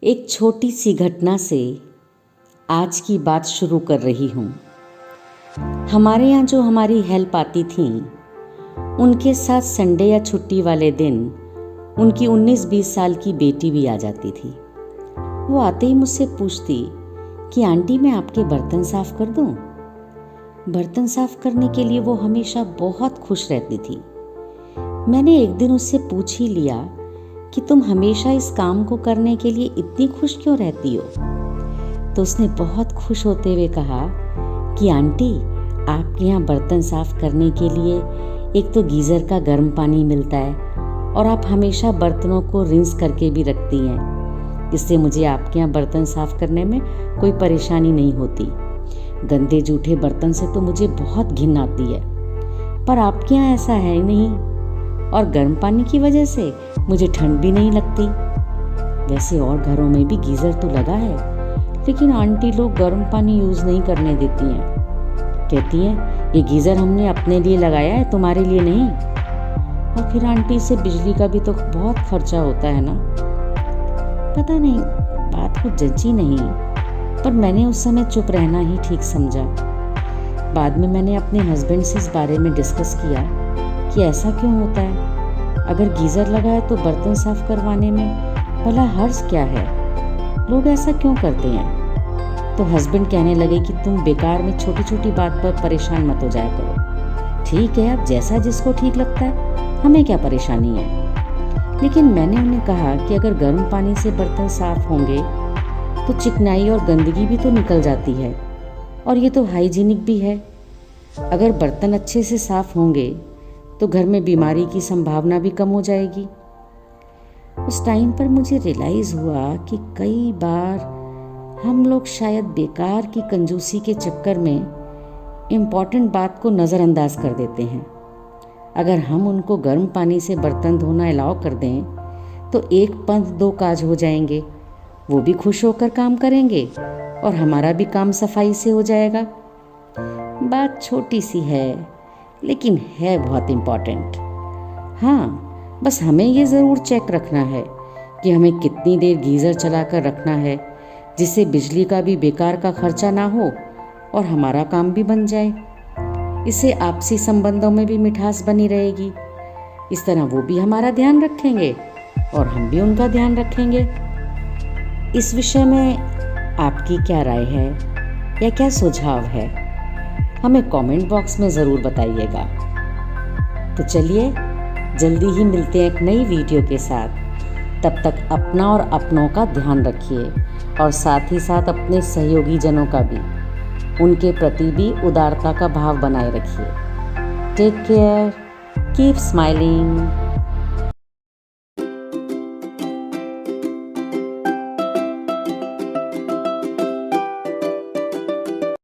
एक छोटी सी घटना से आज की बात शुरू कर रही हूँ। हमारे यहाँ जो हमारी हेल्प आती थी, उनके साथ संडे या छुट्टी वाले दिन उनकी 19-20 साल की बेटी भी आ जाती थी। वो आते ही मुझसे पूछती कि आंटी मैं आपके बर्तन साफ कर दूँ। बर्तन साफ करने के लिए वो हमेशा बहुत खुश रहती थी। मैंने एक दिन उससे पूछ ही लिया कि तुम हमेशा इस काम को करने के लिए इतनी खुश क्यों रहती हो? तो उसने बहुत खुश होते हुए कहा कि आंटी आपके यहाँ बर्तन साफ करने के लिए एक तो गीज़र का गर्म पानी मिलता है और आप हमेशा बर्तनों को रिंस करके भी रखती हैं। इससे मुझे आपके यहाँ बर्तन साफ करने में कोई परेशानी नहीं होती। गंदे जूठे बर्तन से तो मुझे बहुत घिन आती है, पर आपके यहाँ ऐसा है ही नहीं और गर्म पानी की वजह से मुझे ठंड भी नहीं लगती। वैसे और घरों में भी गीज़र तो लगा है, लेकिन आंटी लोग गर्म पानी यूज़ नहीं करने देती हैं। कहती हैं ये गीज़र हमने अपने लिए लगाया है, तुम्हारे लिए नहीं। और फिर आंटी से बिजली का भी तो बहुत खर्चा होता है ना। पता नहीं बात कुछ जची नहीं, पर मैंने उस समय चुप रहना ही ठीक समझा। बाद में मैंने अपने हस्बैंड से इस बारे में डिस्कस किया कि ऐसा क्यों होता है। अगर गीज़र लगा है तो बर्तन साफ करवाने में भला हर्ज क्या है, लोग ऐसा क्यों करते हैं? तो हस्बैंड कहने लगे कि तुम बेकार में छोटी छोटी बात पर परेशान मत हो जाया करो। ठीक है, अब जैसा जिसको ठीक लगता है, हमें क्या परेशानी है। लेकिन मैंने उन्हें कहा कि अगर गर्म पानी से बर्तन साफ होंगे तो चिकनाई और गंदगी भी तो निकल जाती है और ये तो हाइजीनिक भी है। अगर बर्तन अच्छे से साफ होंगे तो घर में बीमारी की संभावना भी कम हो जाएगी। उस टाइम पर मुझे रियलाइज़ हुआ कि कई बार हम लोग शायद बेकार की कंजूसी के चक्कर में इम्पॉर्टेंट बात को नज़रअंदाज कर देते हैं। अगर हम उनको गर्म पानी से बर्तन धोना अलाउ कर दें तो एक पंथ दो काज हो जाएंगे। वो भी खुश होकर काम करेंगे और हमारा भी काम सफाई से हो जाएगा। बात छोटी सी है, लेकिन है बहुत इम्पॉर्टेंट। हाँ, बस हमें ये ज़रूर चेक रखना है कि हमें कितनी देर गीज़र चलाकर रखना है, जिससे बिजली का भी बेकार का खर्चा ना हो और हमारा काम भी बन जाए। इससे आपसी संबंधों में भी मिठास बनी रहेगी। इस तरह वो भी हमारा ध्यान रखेंगे और हम भी उनका ध्यान रखेंगे। इस विषय में आपकी क्या राय है या क्या सुझाव है, हमें कमेंट बॉक्स में ज़रूर बताइएगा। तो चलिए जल्दी ही मिलते हैं एक नई वीडियो के साथ। तब तक अपना और अपनों का ध्यान रखिए और साथ ही साथ अपने सहयोगी जनों का भी, उनके प्रति भी उदारता का भाव बनाए रखिए। Take care, keep smiling.